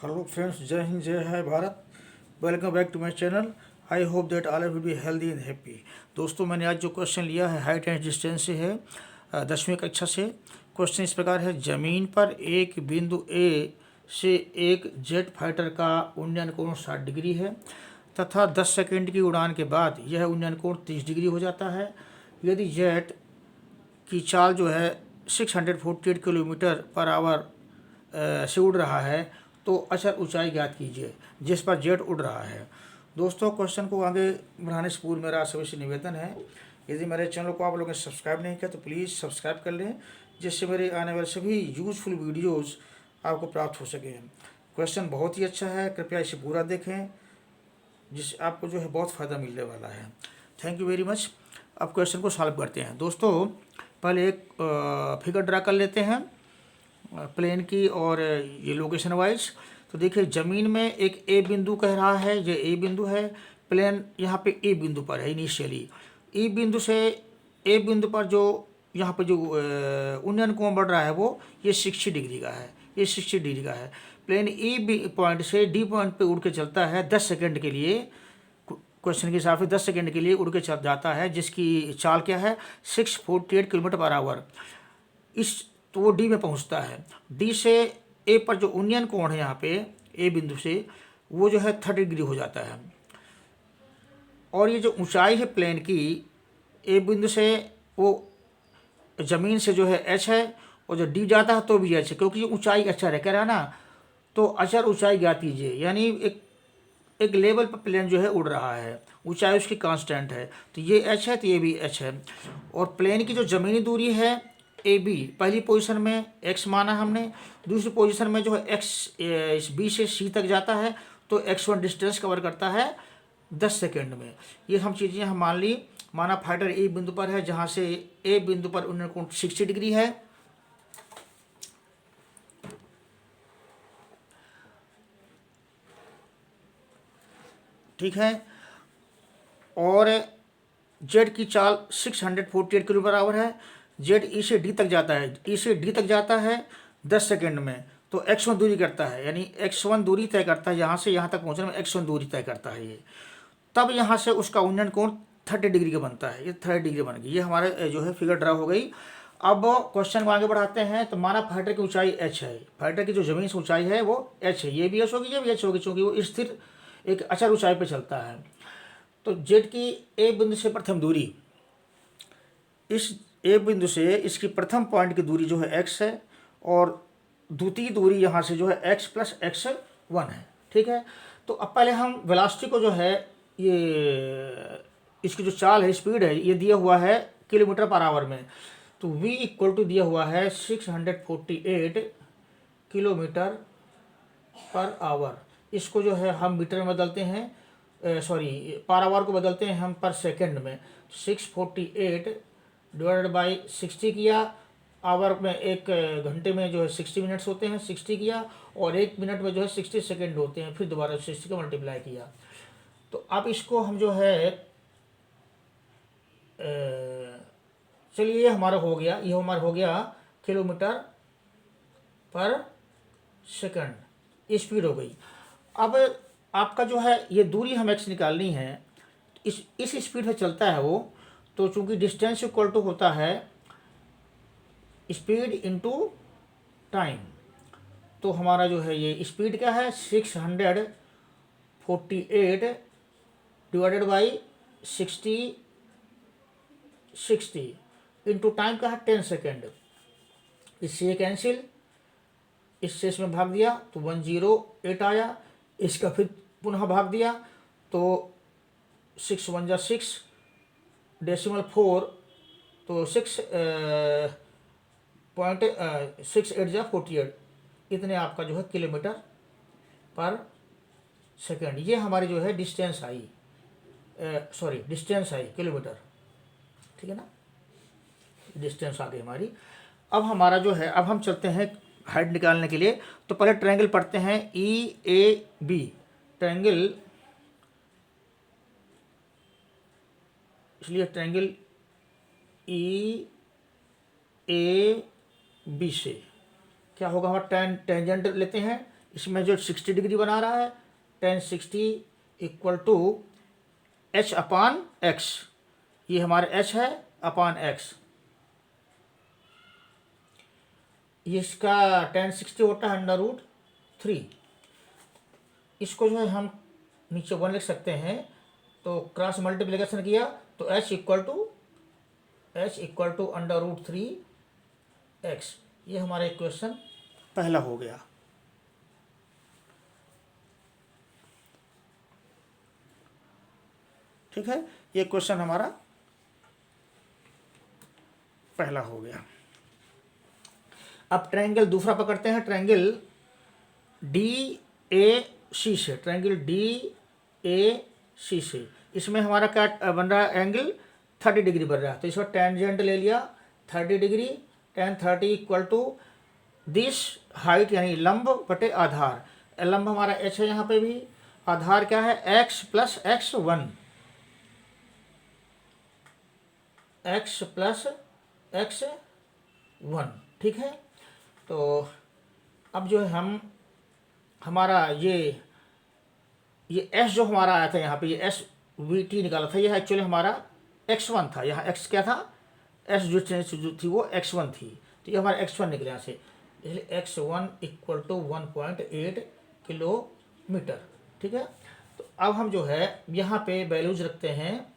Hello friends, जय हिंद, जय है Bharat. Welcome back to my channel. I hope that all will be healthy and happy. दोस्तों, मैंने आज जो क्वेश्चन लिया है हाइट एंड डिस्टेंस से है, 10वीं कक्षा से। क्वेश्चन इस प्रकार है, जमीन पर एक बिंदु ए से एक जेट फाइटर का उन्नयन कोण 60 डिग्री है तथा 10 सेकेंड की उड़ान के बाद यह उन्नयन कोण 30 डिग्री हो जाता है। यदि जेट की चाल जो है 648 किलोमीटर पर आवर से उड़ रहा है तो अचर ऊंचाई ज्ञात कीजिए जिस पर जेट उड़ रहा है। दोस्तों, क्वेश्चन को आगे बढ़ाने से पूर्व मेरा सभी से निवेदन है, यदि मेरे चैनल को आप लोगों ने सब्सक्राइब नहीं किया तो प्लीज़ सब्सक्राइब कर लें, जिससे मेरे आने वाले सभी यूजफुल वीडियोस आपको प्राप्त हो सके। क्वेश्चन बहुत ही अच्छा है, कृपया इसे पूरा देखें, जिससे आपको जो है बहुत फ़ायदा मिलने वाला है। Thank you very much. अब क्वेश्चन को सॉल्व करते हैं। दोस्तों, पहले एक फिगर ड्रा कर लेते हैं प्लेन की और ये लोकेशन वाइज। तो देखिए, ज़मीन में एक ए बिंदु कह रहा है, ये ए बिंदु है। प्लेन यहाँ पे ए बिंदु पर है इनिशियली। ई बिंदु से ए बिंदु पर जो यहाँ पे जो उन्नयन कोण बढ़ रहा है वो ये 60 डिग्री का है, ये 60 डिग्री का है। प्लेन ई पॉइंट से डी पॉइंट पे उड़ के चलता है 10 सेकेंड के लिए। क्वेश्चन के हिसाब से 10 सेकेंड के लिए उड़ के चल जाता है, जिसकी चाल क्या है 648 किलोमीटर पर आवर। इस तो वो डी में पहुंचता है। डी से ए पर जो उन्नयन कोण है यहाँ पे ए बिंदु से, वो जो है 30 डिग्री हो जाता है। और ये जो ऊंचाई है प्लेन की ए बिंदु से, वो ज़मीन से जो है एच है, और जो डी जाता है तो भी एच है, क्योंकि ये ऊंचाई अचर है, कह रहा है ना। तो अचर ऊंचाई ज्ञात कीजिए, यानी एक लेवल पर प्लेन जो है उड़ रहा है, ऊंचाई उसकी कांस्टेंट है। तो ये एच है तो ये भी एच है। और प्लेन की जो ज़मीनी दूरी है ए बी, पहली पोजीशन में एक्स माना हमने, दूसरी पोजीशन में जो है एक्स बी से सी तक जाता है तो x1 डिस्टेंस कवर करता है 10 सेकेंड में। ये हम चीज़ें हम मान ली। माना फाइटर ए बिंदु पर है, जहाँ से ए बिंदु पर उन्नयन कोण 60 डिग्री है। ठीक है। और जेड की चाल 648 किलोमीटर पर आवर है। जेड ई से डी तक जाता है, ई से डी तक जाता है 10 सेकेंड में, तो x1 दूरी करता है, यानी x1 दूरी तय करता है। यहाँ से यहाँ तक पहुँचने में x1 दूरी तय करता है ये। तब यहाँ से उसका उन्नयन कोण 30 डिग्री का बनता है, ये 30 डिग्री बन गई। ये हमारे जो है फिगर ड्रा हो गई। अब क्वेश्चन को आगे बढ़ाते हैं। तो माना फाइटर की ऊंचाई h है, फाइटर की जो जमीन से ऊंचाई है वो h है, ये भी h होगी, ये भी h होगी, क्योंकि वो स्थिर एक अचर ऊंचाई पर चलता है। तो जेड की ए बिंदु से प्रथम दूरी, इस ए बिंदु से इसकी प्रथम पॉइंट की दूरी जो है x है, और द्वितीय दूरी यहाँ से जो है x प्लस x1 है। ठीक है। तो अब पहले हम वेलोसिटी को जो है, ये इसकी जो चाल है, स्पीड है, ये दिया हुआ है किलोमीटर पर आवर में। तो v इक्वल टू दिया हुआ है 648 किलोमीटर पर आवर। इसको जो है हम मीटर में बदलते हैं, सॉरी पर आवर को बदलते हैं हम पर सेकंड में। 648 डिवाइडेड बाई 60 किया, आवर में एक घंटे में जो है 60 मिनट्स होते हैं, 60 किया, और एक मिनट में जो है 60 सेकेंड होते हैं, फिर दोबारा 60 का मल्टीप्लाई किया। तो अब इसको हम जो है चलिए, ये हमारा हो गया, ये हमारा हो गया किलोमीटर पर सेकंड, स्पीड हो गई। अब आपका जो है ये दूरी हमें एक्स निकालनी है, इस स्पीड से चलता है वो। तो चूंकि डिस्टेंस इक्वल टू होता है स्पीड इनटू टाइम, तो हमारा जो है ये स्पीड क्या है 648 डिवाइडेड बाई 60 इंटू टाइम का है 10 सेकेंड। इससे ये कैंसिल, इससे इसमें भाग दिया तो 108 आया। इसका फिर पुनः भाग दिया तो 6 1 जा 6, डेसिमल 4, तो 6.68 जा 48, इतने आपका जो है किलोमीटर पर सेकेंड। ये हमारी जो है डिस्टेंस आई, सॉरी डिस्टेंस आई किलोमीटर। ठीक है ना, डिस्टेंस आ गई हमारी। अब हमारा जो है, अब हम चलते हैं हाइट निकालने के लिए। तो पहले ट्रायंगल पढ़ते हैं ई ए बी। ट्रायंगल, इसलिए ट्रायंगल ई ए बी से क्या होगा, हमारा टेंजेंट लेते हैं इसमें जो 60 डिग्री बना रहा है, tan 60 equal to h upon x, ये हमारा h है अपान x। इसका tan 60 होता है √3। इसको जो है हम नीचे 1 लिख सकते हैं, तो क्रॉस मल्टीप्लिकेशन किया तो h इक्वल टू √3x। ये हमारा इक्वेशन पहला हो गया। ठीक है, ये क्वेश्चन हमारा पहला हो गया। अब ट्रायंगल दूसरा पकड़ते हैं, ट्रायंगल DAC से, ट्रायंगल DAC से। इसमें हमारा क्या बन रहा है, एंगल 30 डिग्री बन रहा है। तो इसमें टेंजेंट ले लिया 30 डिग्री, tan 30 equal to this height यानी लंब बटे आधार। लंब हमारा h है, यहाँ पे भी आधार क्या है x plus x1, x plus x1। ठीक है, तो अब जो है हमारा ये s जो हमारा आया था यहाँ पे, ये SVT निकाला था, यह एक्चुअली हमारा x1 था। यहाँ x क्या था, s जो थी वो x1 थी, तो ये हमारा x1 निकले यहाँ से, इसलिए x1 इक्वल टू 1.8 किलोमीटर। ठीक है, तो अब हम जो है यहाँ पे वैल्यूज रखते हैं,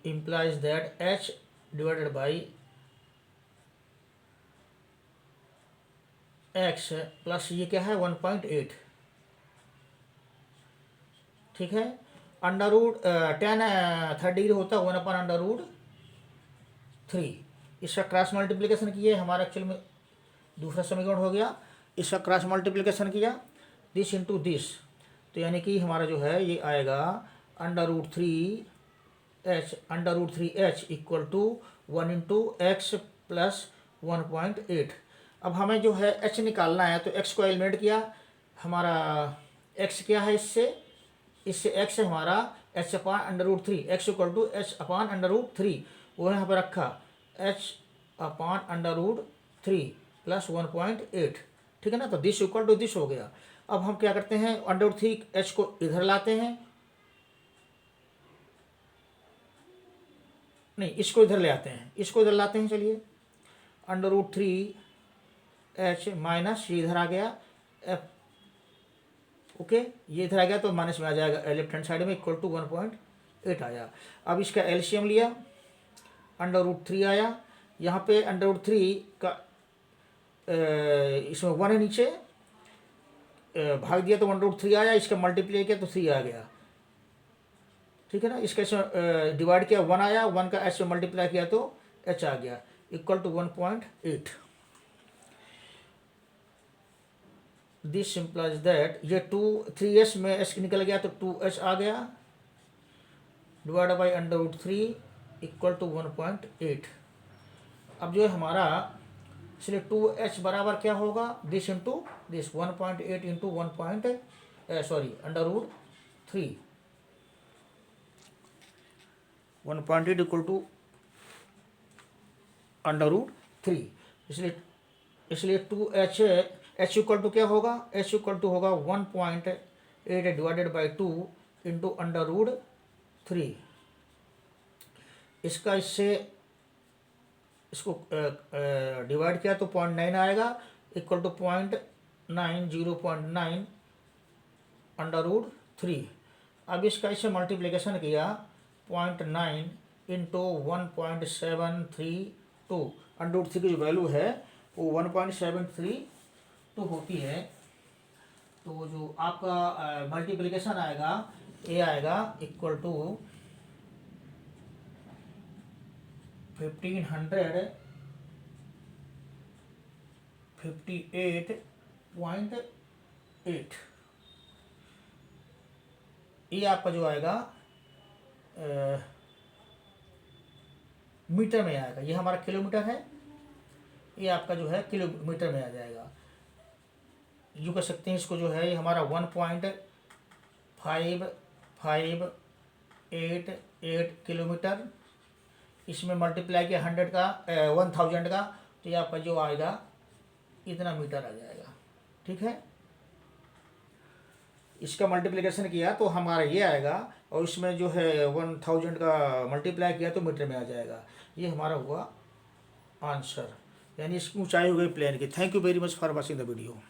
implies that h divided by x plus ये क्या है 1.8। ठीक है, अंडर रूट tan 30 डिग्री होता है 1/√3। इसका क्रॉस मल्टीप्लिकेशन किया, हमारा एक्चुअल में दूसरा समीकरण हो गया। इसका क्रॉस मल्टीप्लिकेशन किया दिस इंटू दिस, तो यानी कि हमारा जो है ये आएगा √3h equal to 1 into x plus 1.8। अब हमें जो है h निकालना है, तो x को एलिमिनेट किया, हमारा x क्या है, इससे x है हमारा h upon √3, x equal to h upon √3, वो यहाँ पर रखा h अपान √3 प्लस 1.8। ठीक है ना, तो दिस इक्वल टू दिस हो गया। अब हम क्या करते हैं, √3 h को इधर लाते हैं, नहीं इसको इधर ले आते हैं, इसको इधर लाते हैं। चलिए √3h माइनस ये इधर आ गया f, ओके ये इधर आ गया तो माइनस में आ जाएगा लेफ्ट हैंड साइड में, इक्वल टू 1.8 आया। अब इसका एलसीएम लिया, √3 आया, यहाँ पे √3 का इसमें 1 है नीचे, भाग दिया तो 1√3 आया, इसका मल्टीप्लाई किया तो 3 आ गया। ठीक है ना, इसका इसमें डिवाइड किया 1 आया, 1 का ऐसे मल्टीप्लाई किया तो h आ गया, equal to 1.8। This simplify that ये 3s में s निकल गया तो 2h आ गया, डिवाइड बाई √3 इक्वल टू 1.8। अब जो है हमारा, इसलिए 2h बराबर क्या होगा, this into this 1.8 into √3 1.8 equal to √3। इसलिए 2h h इक्वल टू क्या होगा, h इक्वल टू होगा 1.8 डिवाइडेड बाई 2 इंटू √3। इसका इसको डिवाइड किया तो 0.9 आएगा, इक्वल टू 0.9 √3। अब इसका इससे मल्टीप्लिकेशन किया 0.9 इंटू 1.732, √3 की जो वैल्यू है वो 1.732 होती है। तो वो जो आपका मल्टीप्लिकेशन आएगा, ये आएगा इक्वल टू 1558.8। ये आपका जो आएगा मीटर में आएगा, ये हमारा किलोमीटर है, ये आपका जो है किलोमीटर में आ जाएगा। यूँ कह सकते हैं इसको जो है, ये हमारा 1.5588 किलोमीटर, इसमें मल्टीप्लाई किया 1000 का, तो ये आपका जो आएगा इतना मीटर आ जाएगा। ठीक है। इसका मल्टीप्लिकेशन किया तो हमारा ये आएगा, और इसमें जो है 1000 का मल्टीप्लाई किया तो मीटर में आ जाएगा। ये हमारा हुआ आंसर, यानी इसकी ऊंचाई हो गई प्लेन की। Thank you very much for watching the video.